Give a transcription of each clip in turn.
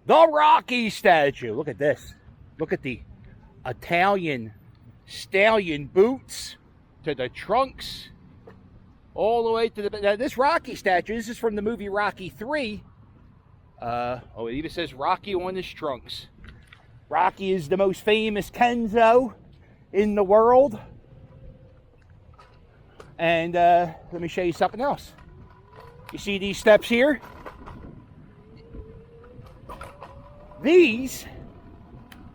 The Rocky statue. Look at this. Look at the Italian stallion boots to the trunks all the way to the... Now, this Rocky statue, this is from the movie Rocky 3. It even says Rocky on his trunks. Rocky is the most famous Kenzo in the world. And let me show you something else. You see these steps here? These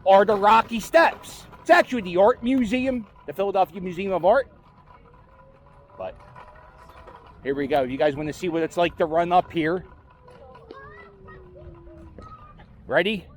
are the Rocky Steps. It's actually the Art Museum, the Philadelphia Museum of Art. But here we go. You guys want to see what it's like to run up here? Ready?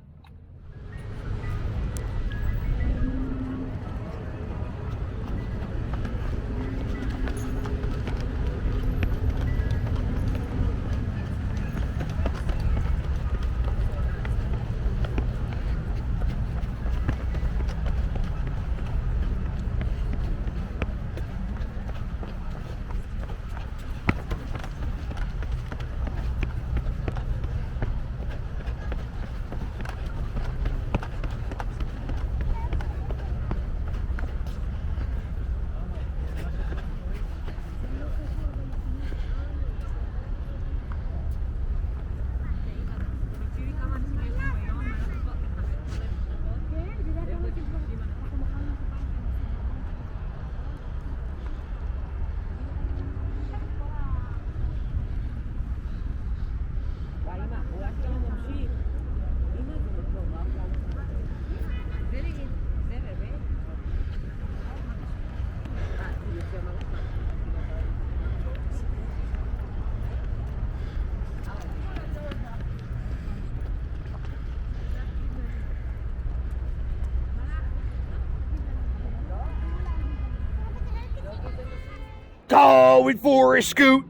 Going for a scoot.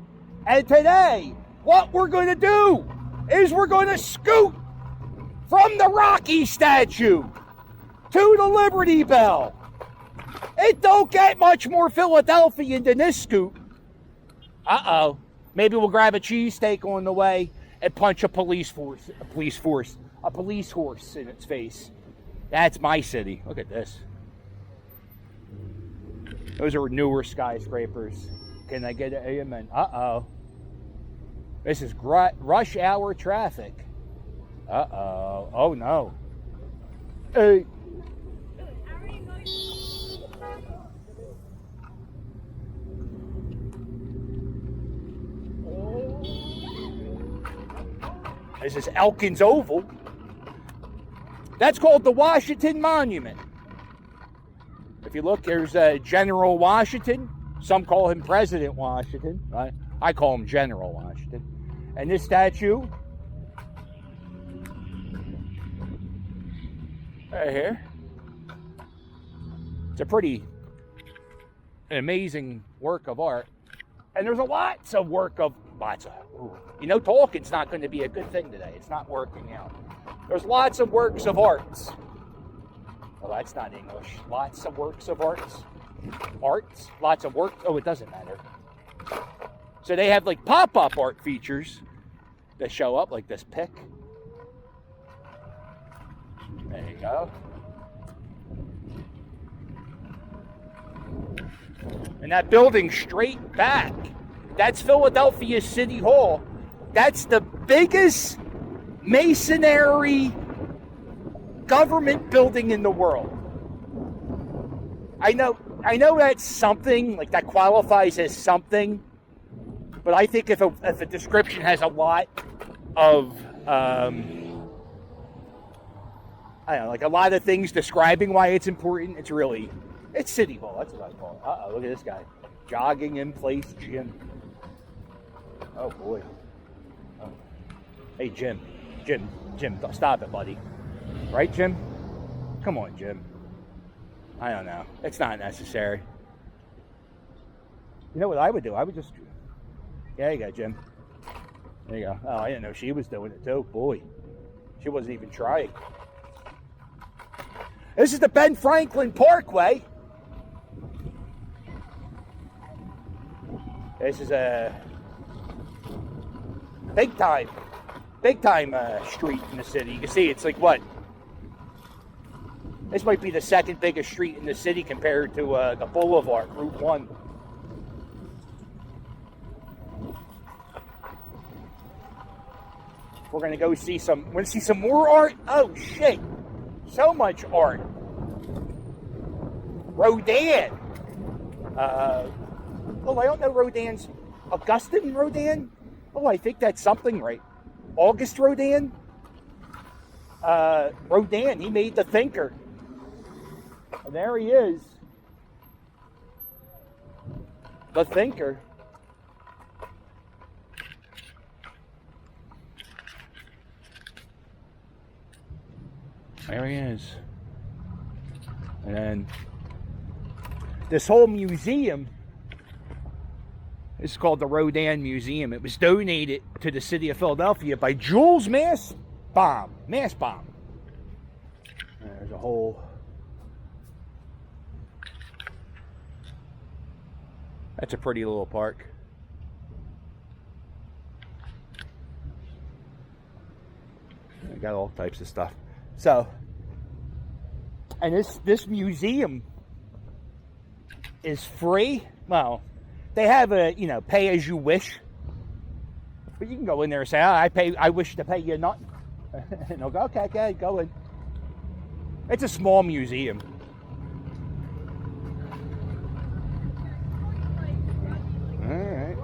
And today, what we're going to do is we're going to scoot from the Rocky statue to the Liberty Bell. It don't get much more Philadelphian than this scoot. Uh-oh. Maybe we'll grab a cheesesteak on the way and punch a police horse in its face. That's my city. Look at this. Those are newer skyscrapers. Can I get an amen? Uh-oh. This is rush hour traffic. Uh-oh. Oh, no. Hey. This is Elkins Oval. That's called the Washington Monument. If you look, there's General Washington. Some call him President Washington. I call him General Washington. And this statue right here. It's an amazing work of art. And there's lots of you know, talking's not going to be a good thing today. It's not working out. There's lots of works of arts. Well, that's not English. Lots of works of arts. Arts? Lots of work. Oh, it doesn't matter. So they have like pop-up art features that show up, like this pic. There you go. And that building straight back, that's Philadelphia City Hall. That's the biggest masonry government building in the world. I know that's something, like that qualifies as something, but I think if a description has a lot of, I don't know, like a lot of things describing why it's important, it's City Hall, that's what I call it. Uh-oh, look at this guy. Jogging in place gym. Oh, boy. Oh. Hey, Jim, stop it, buddy. Right, Jim? Come on, Jim. I don't know. It's not necessary. You know what I would do? I would just... There you go, Jim. There you go. Oh, I didn't know she was doing it, too. Boy. She wasn't even trying. This is the Ben Franklin Parkway. This is a big time big time street in the city. You can see it's like what? This might be the second biggest street in the city compared to the Boulevard, Route 1. We're gonna go see some. Want to see some more art? Oh shit! So much art. Rodin. Oh, I don't know Rodin's. Augustin Rodin. Oh, I think that's something right. August Rodin. Rodin. He made The Thinker. And there he is. The Thinker. There he is. And then this whole museum is called the Rodin Museum. It was donated to the city of Philadelphia by Jules Massbaum. There's a whole... That's a pretty little park. I got all types of stuff. So, and this museum is free. Well, they have a, pay as you wish. But you can go in there and say, I wish to pay you nothing. And they'll go, okay, go in. It's a small museum. All right.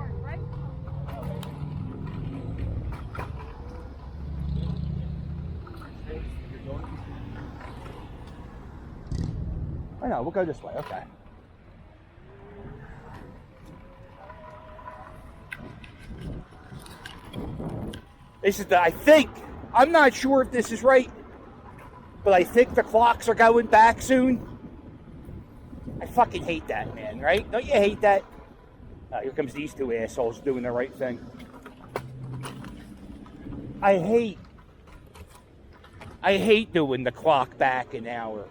I know, we'll go this way, okay. This is I'm not sure if this is right, but I think the clocks are going back soon. I fucking hate that, man, right? Don't you hate that? Here comes these two assholes doing the right thing. I hate doing the clock back an hour.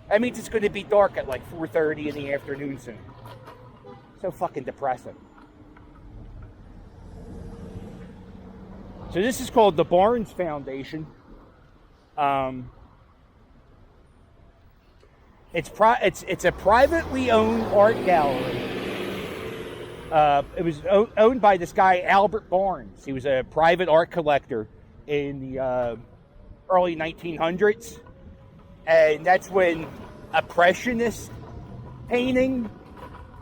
That means it's going to be dark at like 4:30 in the afternoon soon. So fucking depressing. So this is called the Barnes Foundation. It's a privately owned art gallery. It was owned by this guy Albert Barnes. He was a private art collector in the early 1900s. And that's when Impressionist painting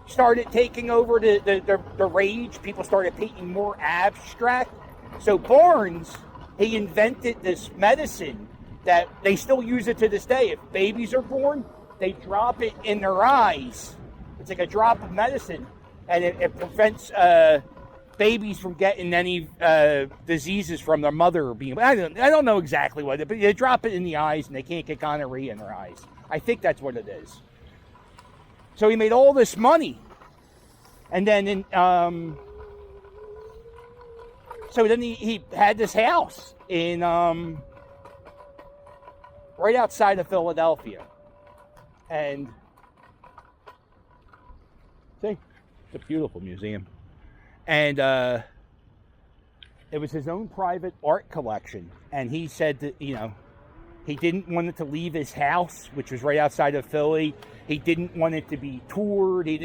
started taking over the rage. People started painting more abstract. So Barnes, he invented this medicine that they still use it to this day. If babies are born, they drop it in their eyes. It's like a drop of medicine, and it prevents babies from getting any diseases from their mother being. I don't know exactly what it, but they drop it in the eyes, and they can't get gonorrhea in their eyes. I think that's what it is. So he made all this money, and then so then he had this house in right outside of Philadelphia, and see, it's a beautiful museum. And it was his own private art collection. And he said that, he didn't want it to leave his house, which was right outside of Philly. He didn't want it to be toured. He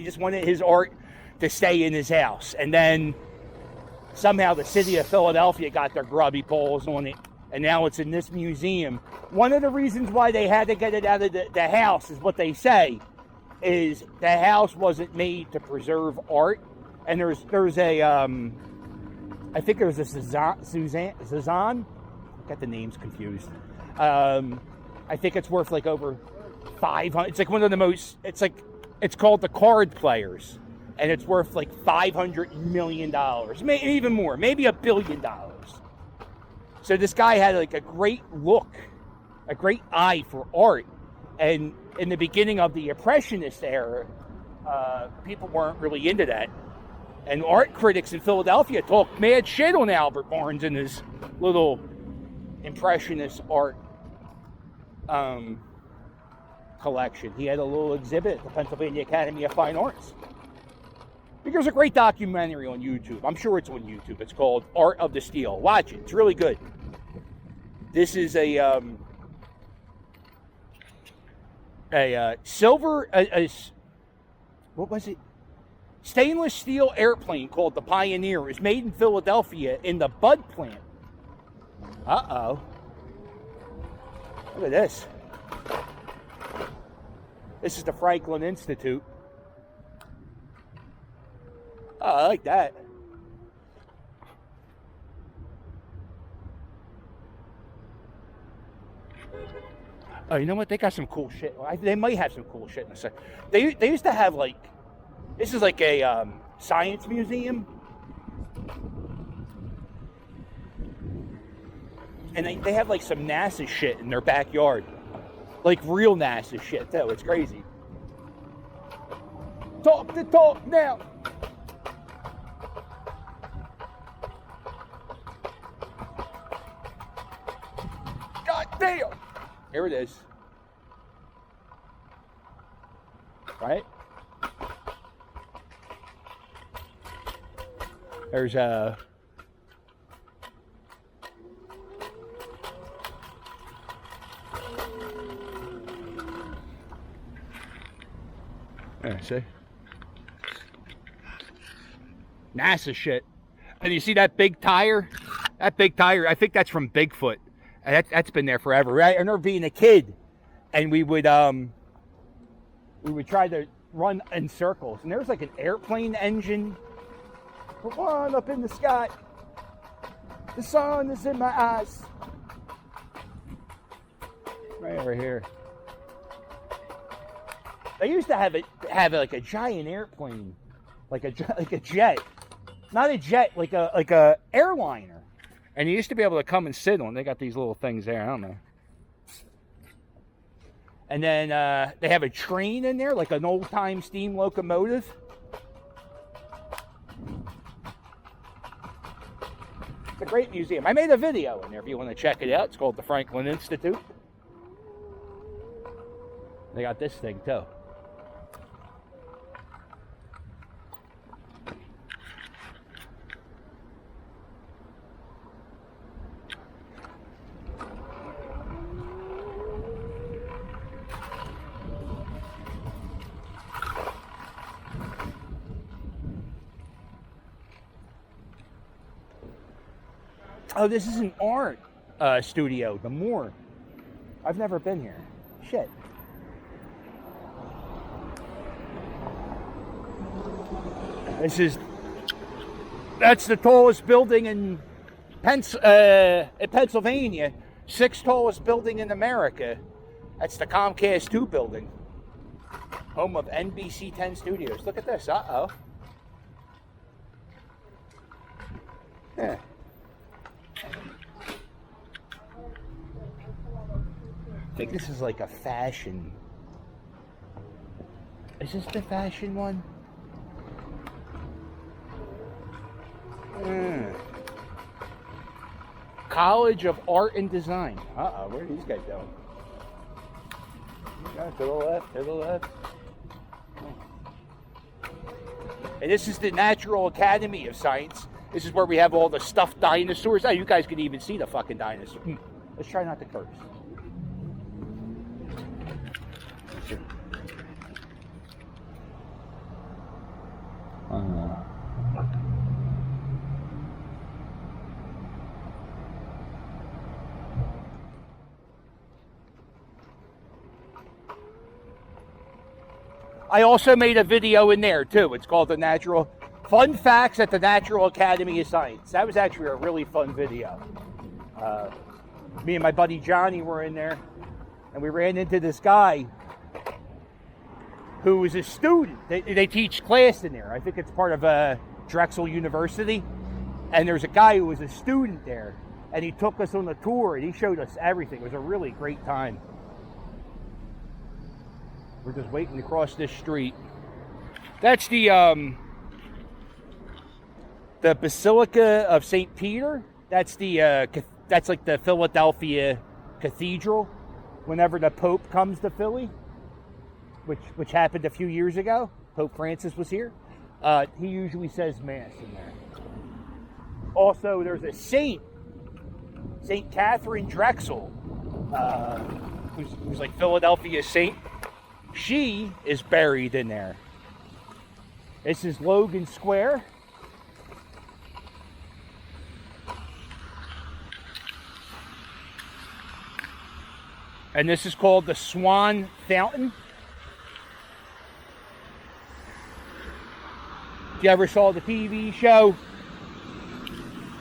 just wanted his art to stay in his house. And then somehow the city of Philadelphia got their grubby paws on it. And now it's in this museum. One of the reasons why they had to get it out of the house is what they say, is the house wasn't made to preserve art. And there's a, I think there's a Suzanne, got the names confused. I think it's worth like over 500, it's like one of the most, it's called the Card Players. And it's worth like $500 million, maybe even more, maybe $1 billion. So this guy had like a great look, a great eye for art. And in the beginning of the Impressionist era, people weren't really into that. And art critics in Philadelphia talk mad shit on Albert Barnes and his little Impressionist art collection. He had a little exhibit at the Pennsylvania Academy of Fine Arts. There's a great documentary on YouTube. I'm sure it's on YouTube. It's called Art of the Steel. Watch it. It's really good. This is a silver, what was it? Stainless steel airplane called the Pioneer. It was made in Philadelphia in the Bud plant. Uh-oh. Look at this. This is the Franklin Institute. Oh, I like that. Oh, you know what? They got some cool shit. They might have some cool shit in a second. They used to have, like, this is like a science museum. And they have, like, some NASA shit in their backyard. Like, real NASA shit, too. It's crazy. Talk the talk now. God damn. Here it is. Right? There's a... There, see? NASA shit. And you see that big tire? That big tire, I think that's from Bigfoot. And that's been there forever. Right? I remember being a kid, and we would try to run in circles. And there was like an airplane engine. Come on, up in the sky. The sun is in my eyes. Right over here. They used to have like a giant airplane, like a jet, not a jet, like a airliner, and you used to be able to come and sit on. They got these little things there. I don't know. And then they have a train in there, like an old time steam locomotive. It's a great museum. I made a video in there if you want to check it out. It's called the Franklin Institute. They got this thing too. Oh, this is an art studio, the Moore. I've never been here. Shit. That's the tallest building in Pennsylvania. 6th tallest building in America. That's the Comcast 2 building. Home of NBC 10 Studios. Look at this. Uh-oh. Yeah. I think this is like a fashion. Is this the fashion one? College of Art and Design. Uh-oh, where are these guys going? To the left, to the left. And this is the Natural Academy of Science. This is where we have all the stuffed dinosaurs. Oh, you guys can even see the fucking dinosaur. Let's try not to curse. I also made a video in there too. It's called the Natural Fun Facts at the Natural Academy of Science. That was actually a really fun video. Me and my buddy Johnny were in there, and we ran into this guy who was a student. They teach class in there. I think it's part of Drexel University. And there's a guy who was a student there, and he took us on a tour, and he showed us everything. It was a really great time. We're just waiting to cross this street. That's the Basilica of St. Peter. That's that's like the Philadelphia Cathedral. Whenever the Pope comes to Philly, which happened a few years ago, Pope Francis was here. He usually says Mass in there. Also, there's a Saint Catherine Drexel, who's like Philadelphia's saint. She is buried in there. This is Logan Square. And this is called the Swan Fountain. If you ever saw the TV show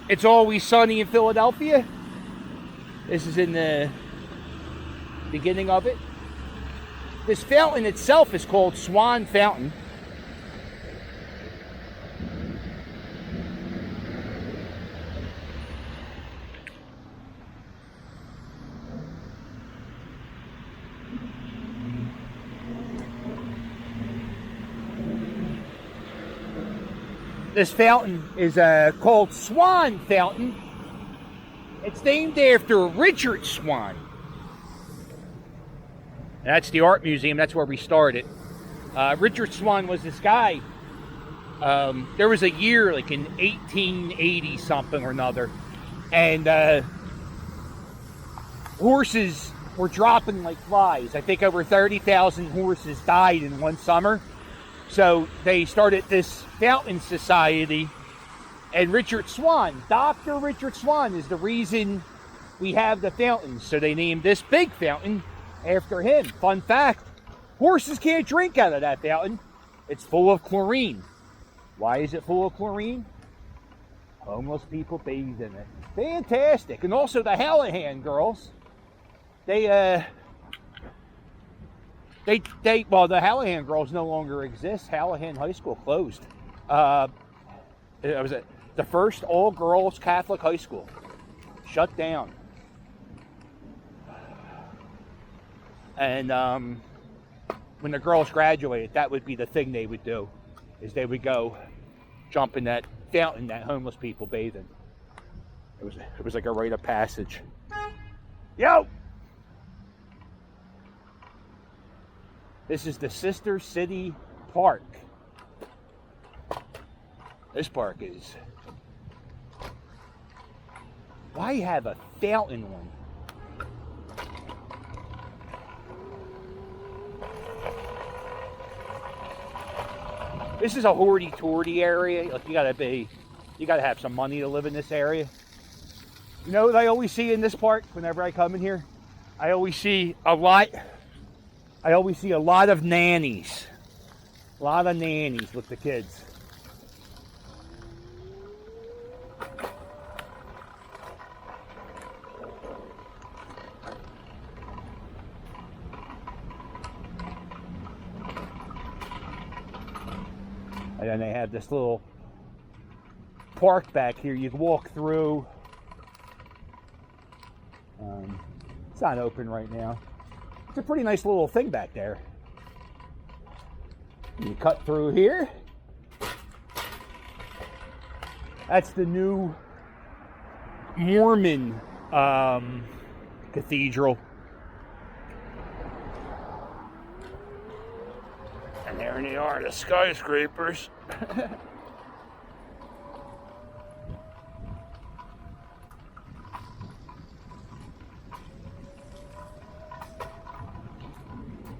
It's Always Sunny in Philadelphia, this is in the beginning of it. This fountain itself is called Swan Fountain. This fountain is called Swan Fountain. It's named after Richard Swan. That's the art museum. That's where we started. Richard Swan was this guy. There was a year, like in 1880 something or another, and horses were dropping like flies. I think over 30,000 horses died in one summer. So they started this fountain society, and Richard Swan, Dr. Richard Swan, is the reason we have the fountain. So they named this big fountain after him. Fun fact, horses can't drink out of that fountain. It's full of chlorine. Why is it full of chlorine? Homeless people bathe in it. Fantastic. And also the Hallahan girls, well, the Hallahan girls no longer exist. Hallahan High School closed. It was the first all-girls Catholic high school. Shut down. And when the girls graduated, that would be the thing they would do, is they would go jump in that fountain that homeless people bathe in. It was like a rite of passage. Yo! This is the Sister City Park. This park is... Why have a fountain one? This is a hoity-toity area. Like, you gotta have some money to live in this area. You know what I always see in this park whenever I come in here? I always see a lot of nannies. A lot of nannies with the kids. And then they have this little park back here you can walk through. It's not open right now. It's a pretty nice little thing back there. You cut through here. That's the new Mormon cathedral. And there they are, the skyscrapers.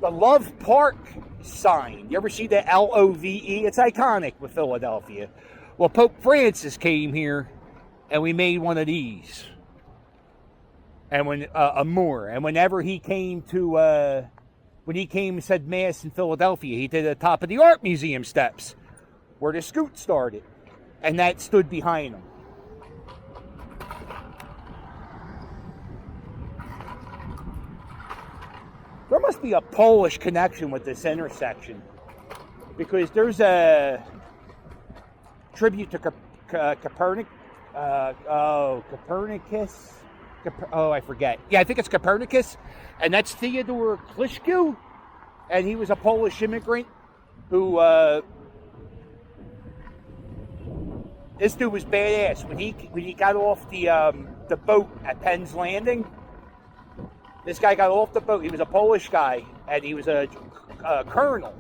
The Love Park sign. You ever see the L-O-V-E? It's iconic with Philadelphia. Well, Pope Francis came here, and we made one of these. And when and whenever he came to, when he came and said Mass in Philadelphia, he did it at the top of the art museum steps, where the scoot started, and that stood behind him. There must be a Polish connection with this intersection, because there's a tribute to Copernicus. I forget. Yeah, I think it's Copernicus, and that's Theodore Klitschko, and he was a Polish immigrant who. This dude was badass when he got off the boat at Penn's Landing. This guy got off the boat. He was a Polish guy, and he was a colonel.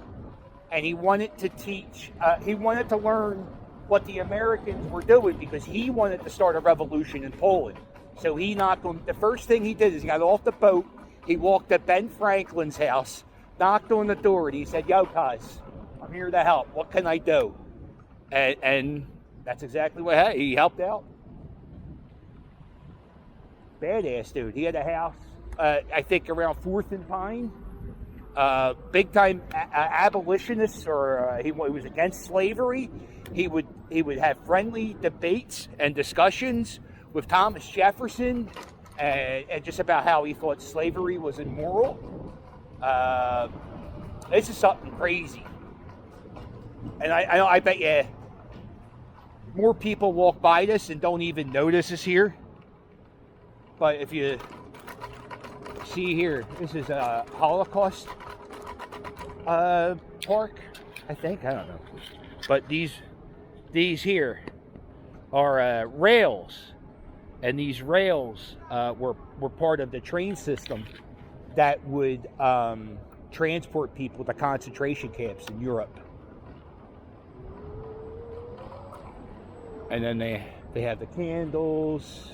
and he wanted to teach. He wanted to learn what the Americans were doing because he wanted to start a revolution in Poland. So he knocked on. The first thing he did is he got off the boat. He walked to Ben Franklin's house, knocked on the door, and he said, "Yo, cuz, I'm here to help. What can I do?" And that's exactly what he helped out. Badass dude. He had a house, I think, around 4th and Pine. Big time abolitionist, or he was against slavery. He would have friendly debates and discussions with Thomas Jefferson, and just about how he thought slavery was immoral. This is something crazy, and I bet you more people walk by this and don't even know this is here. But if you see here, this is a Holocaust park, I think. I don't know. But these here are rails, and these rails were part of the train system that would transport people to concentration camps in Europe. And then they have the candles.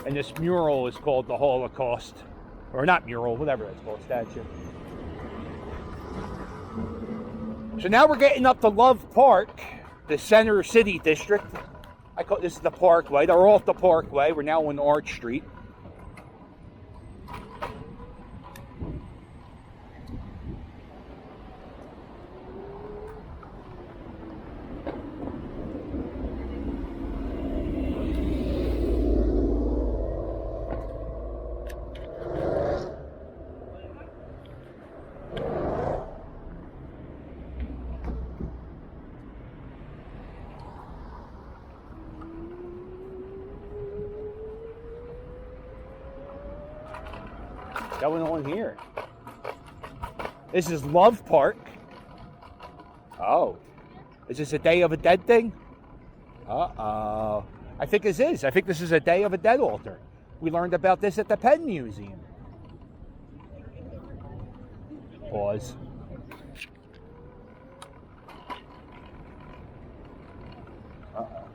And this mural is called the Holocaust. Or not mural, whatever it's called, statue. So now we're getting up to Love Park, the center city district. I call this is the Parkway. They're off the Parkway. We're now on Arch Street. Going on here. This is Love Park. Oh. Is this a Day of a Dead thing? Uh-oh. I think this is. I think this is a Day of a Dead altar. We learned about this at the Penn Museum. Pause. Uh-oh.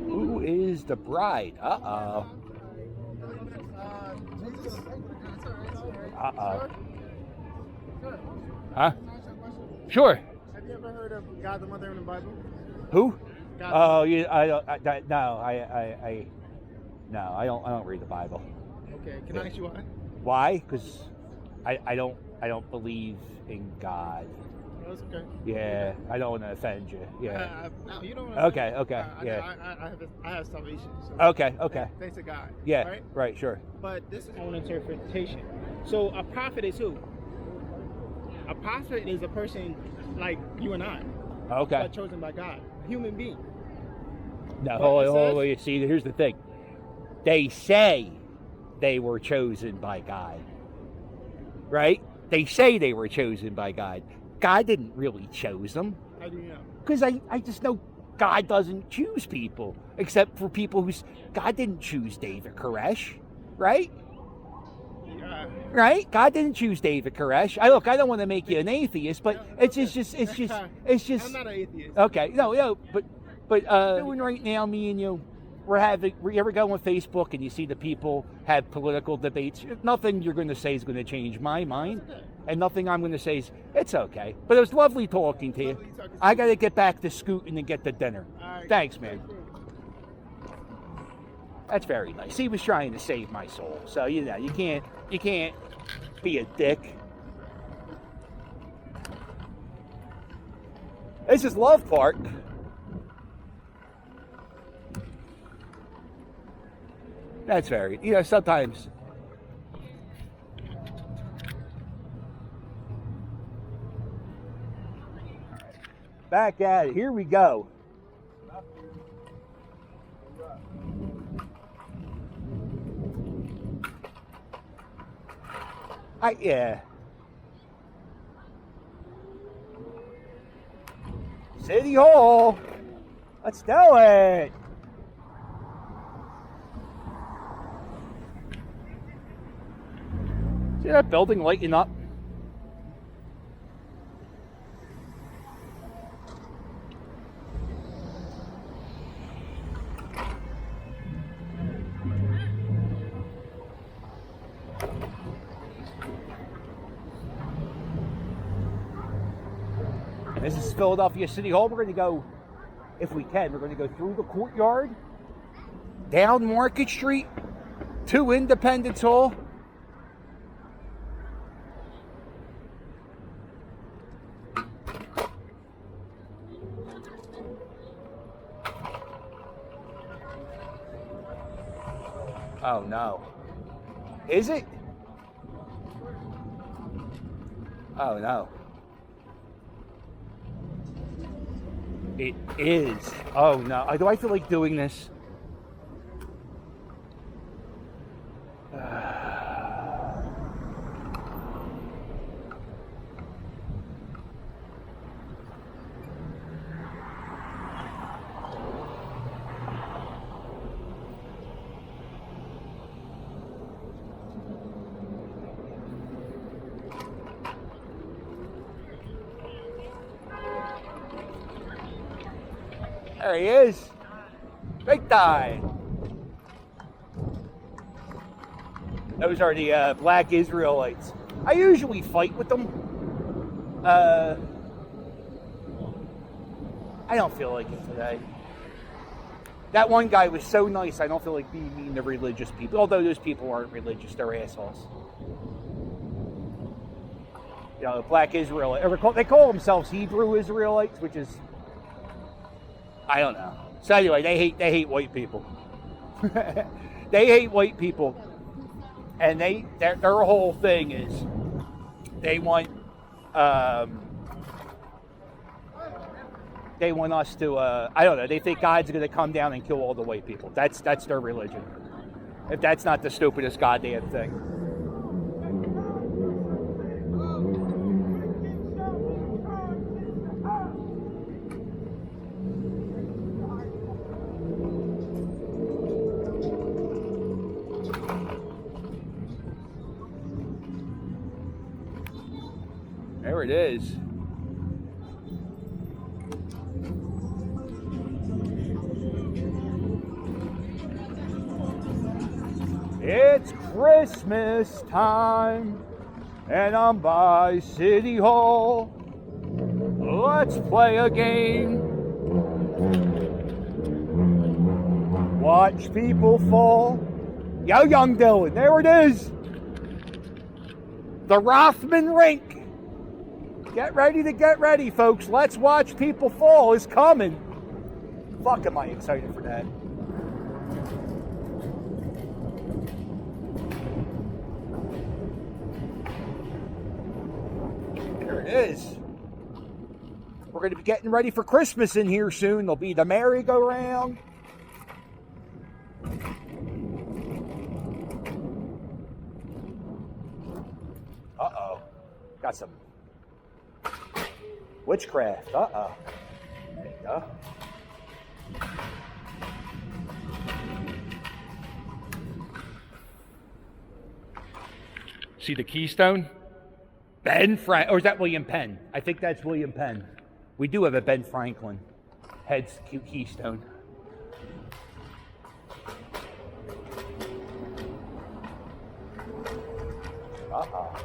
Who is the bride? Uh-oh. Uh-oh. Huh? Sure. Have you ever heard of God the Mother in the Bible? Who? God Oh, you. I don't. No, I don't read the Bible. Okay. Can I ask you why? Why? Because I don't believe in God. No, it's okay. Yeah, I don't want to offend you. Yeah. No, you don't. Okay. Yeah. I have salvation. So Okay. Thanks to God. Yeah. Right. Right. Sure. But this is my own interpretation. So a prophet is who? A prophet is a person like you and I. Okay. But chosen by God. A human being. No. But Hold on. See, here's the thing. They say they were chosen by God. Right? They say they were chosen by God. God didn't really choose them. How do you know? Because I just know God doesn't choose people, except for people who's... God didn't choose David Koresh, right? Yeah. Right? God didn't choose David Koresh. I don't want to make you an atheist, but it's just. I'm not an atheist. Okay, no, but doing right now, me and you, you ever go on Facebook and you see the people have political debates? Nothing you're going to say is going to change my mind. Okay. And nothing I'm going to say is, it's okay. But it was lovely talking to you. I got to get back to scooting and get to dinner. Right. Thanks, man. That's very nice. He was trying to save my soul. So, you can't be a dick. This is Love Park. That's very, sometimes... Back at it. Here we go. Yeah. City Hall. Let's do it. See that building lighting up? This is Philadelphia City Hall. We're going to go, if we can, we're going to go through the courtyard, down Market Street, to Independence Hall. Oh no. Is it? Oh no. It is. Oh no. Do I feel like doing this? There he is. Big time. Those are the black Israelites. I usually fight with them. I don't feel like it today. That one guy was so nice, I don't feel like being mean to religious people. Although those people aren't religious, they're assholes. You know, black Israelites. They call themselves Hebrew Israelites, which is... I don't know. So anyway, they hate white people. They hate white people, and their whole thing is they want us to I don't know. They think God's going to come down and kill all the white people. That's their religion. If that's not the stupidest goddamn thing. There it is. It's Christmas time, and I'm by City Hall. Let's play a game. Watch people fall. Yo, young Dylan, there it is. The Rothman Rink. Get ready, folks. Let's watch people fall is coming. Fuck, am I excited for that. There it is. We're going to be getting ready for Christmas in here soon. There'll be the merry-go-round. Uh-oh. Got some witchcraft. Uh-oh. There you go. See the keystone? Ben Franklin. Or is that William Penn? I think that's William Penn. We do have a Ben Franklin head's keystone. Uh-oh.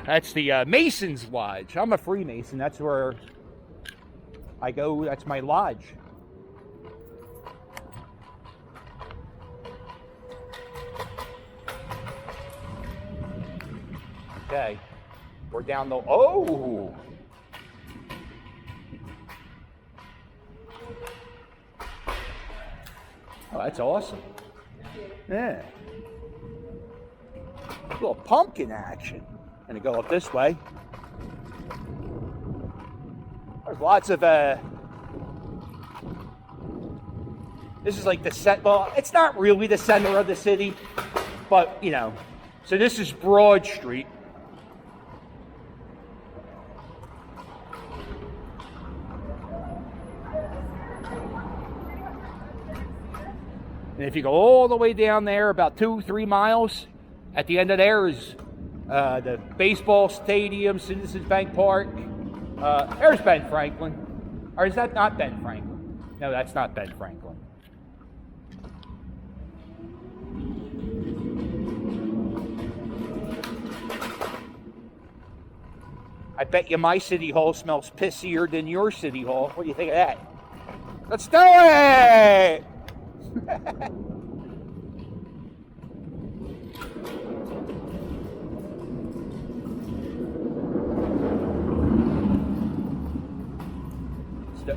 That's the Mason's Lodge. I'm a Freemason. That's where I go. That's my lodge. Okay. We're down the... Oh! Oh, that's awesome. Yeah. A little pumpkin action. Gonna go up this way. There's lots of this is like the set. Well, it's not really the center of the city, but you know. So this is Broad Street. And if you go all the way down there, about 2-3 miles, at the end of there is the baseball stadium, Citizens Bank Park. There's Ben Franklin. Or is that not Ben Franklin? No, that's not Ben Franklin. I bet you my city hall smells pissier than your city hall. What do you think of that? Let's do it!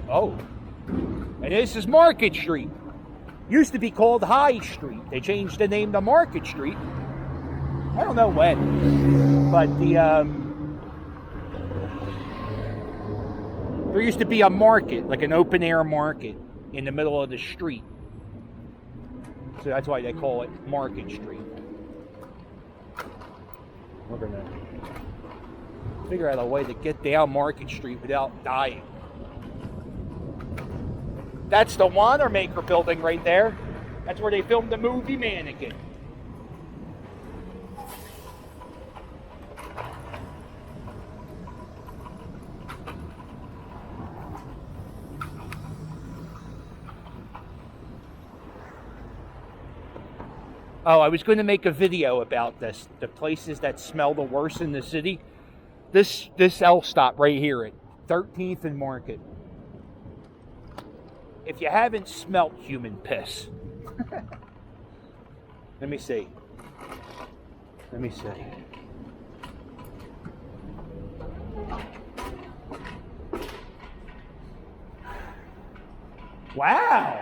Oh, and this is Market Street. Used to be called High Street. They changed the name to Market Street. I don't know when, but there used to be a market, like an open air market in the middle of the street. So that's why they call it Market Street. We're gonna figure out a way to get down Market Street without dying. That's the Wanamaker building right there. That's where they filmed the movie Mannequin. Oh, I was going to make a video about this. The places that smell the worst in the city. This L stop right here at 13th and Market. If you haven't smelt human piss. Let me see. Wow.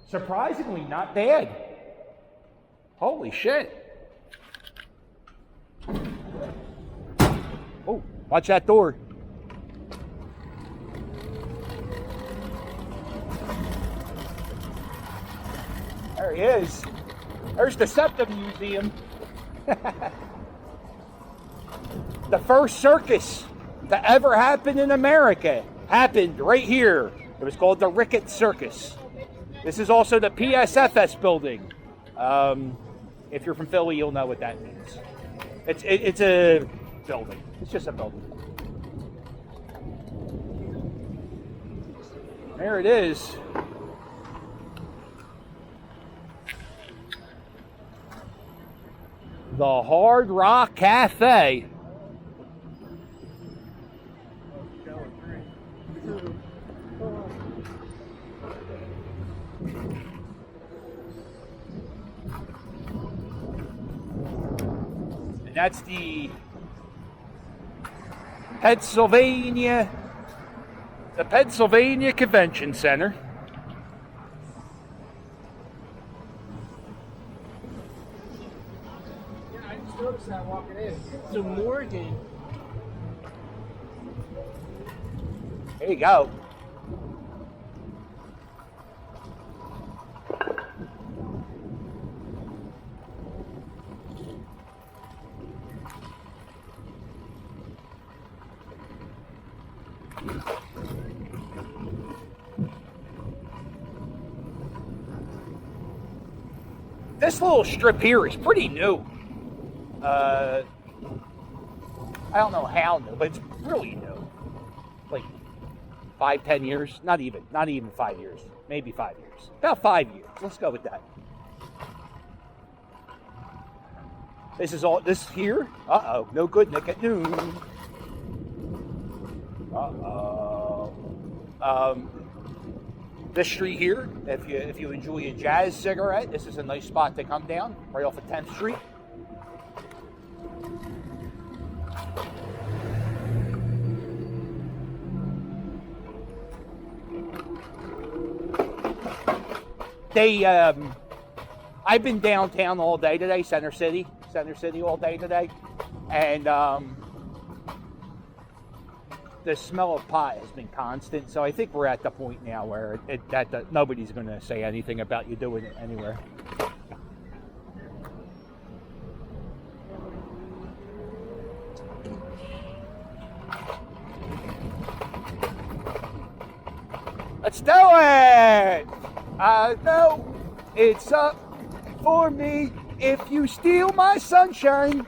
Surprisingly not bad. Holy shit. Oh, watch that door. There he is. There's the Septum Museum. The first circus to ever happen in America happened right here. It was called the Rickett Circus. This is also the PSFS building. If you're from Philly, you'll know what that means. It's a building. It's just a building. There it is. The Hard Rock Cafe. And that's the Pennsylvania Convention Center. That walking in. So Morgan. There you go. This little strip here is pretty new. I don't know how new, but it's really new. Like 5-10 years, not even 5 years, maybe 5 years, about 5 years. Let's go with that. This here. No good, Nick at noon. This street here, if you enjoy a jazz cigarette, this is a nice spot to come down, right off of 10th Street. I've been downtown all day today, Center City all day today, and the smell of pot has been constant. So I think we're at the point now where nobody's going to say anything about you doing it anywhere. Let's do it! I know it's up for me if you steal my sunshine.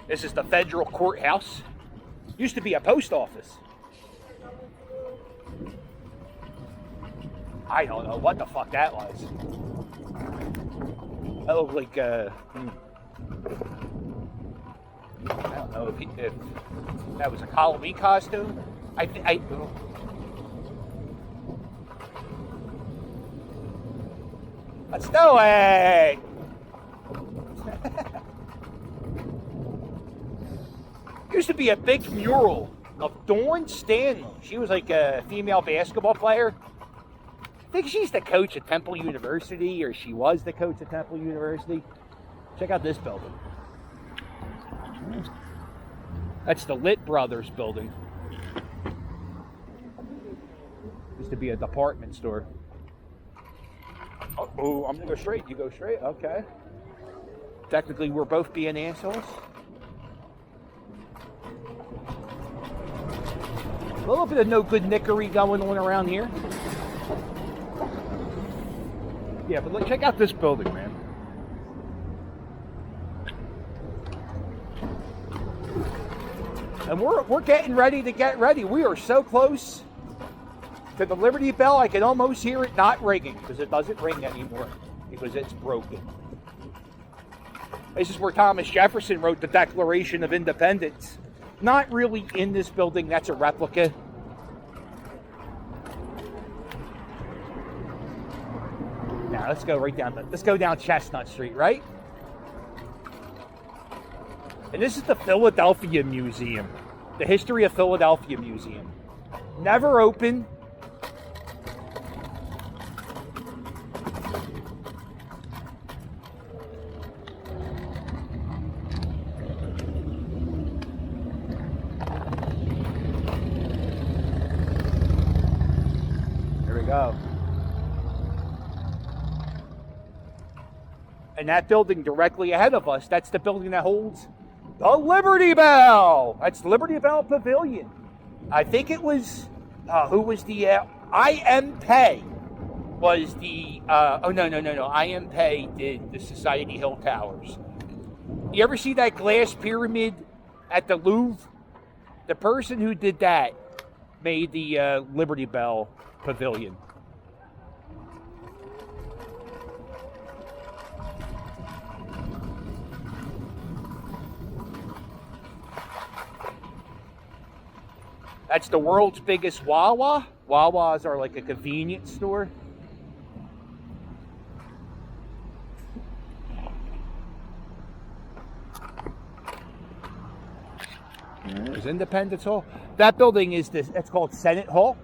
This is the federal courthouse. Used to be a post office. I don't know what the fuck that was. That looked like I don't know if that was a Halloween costume. Let's do it. Used to be a big mural of Dawn Stanley. She was like a female basketball player. I think she's the coach at Temple University, or she was the coach at Temple University. Check out this building. That's the Litt Brothers building. Used to be a department store. Oh, I'm gonna go straight. You go straight? Okay. Technically, we're both being assholes. A little bit of no good nickery going on around here. Yeah, but look, check out this building, man. And we're getting ready to get ready. We are so close to the Liberty Bell, I can almost hear it not ringing, because it doesn't ring anymore, because it's broken. This is where Thomas Jefferson wrote the Declaration of Independence. Not really in this building, that's a replica. Now let's go right down. Let's go down Chestnut Street, right? And this is the Philadelphia Museum, the History of Philadelphia Museum. Never open. There we go. And that building directly ahead of us, that's the building that holds the Liberty Bell. That's Liberty Bell Pavilion. I think it was, who was the, I.M. Pei was the, I.M. Pei did the Society Hill Towers. You ever see that glass pyramid at the Louvre? The person who did that made the Liberty Bell Pavilion. That's the world's biggest Wawa. Wawas are like a convenience store. There's Independence Hall. That building is this. It's called Senate Hall.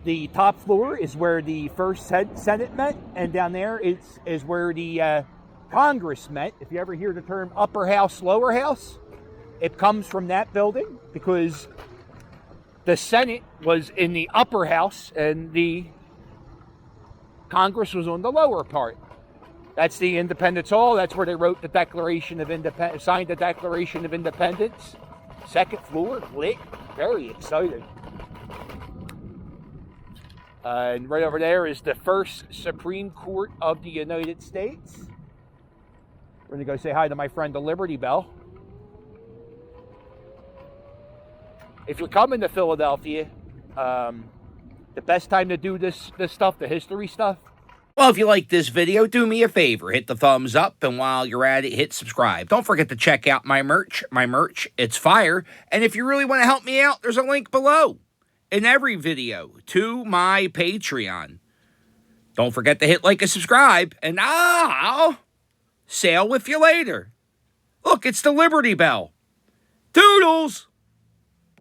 The top floor is where the first Senate met, and down there is where the Congress met. If you ever hear the term upper house, lower house, it comes from that building, because the Senate was in the upper house and the Congress was on the lower part. That's the Independence Hall. That's where they wrote the Declaration of Independence, signed the Declaration of Independence. Second floor, lit, very excited. And right over there is the first Supreme Court of the United States. We're going to go say hi to my friend, the Liberty Bell. If you're coming to Philadelphia, the best time to do this stuff, the history stuff. Well, if you like this video, do me a favor. Hit the thumbs up, and while you're at it, hit subscribe. Don't forget to check out my merch. My merch, it's fire. And if you really want to help me out, there's a link below in every video to my Patreon. Don't forget to hit like and subscribe, and I'll sail with you later. Look, it's the Liberty Bell. Toodles!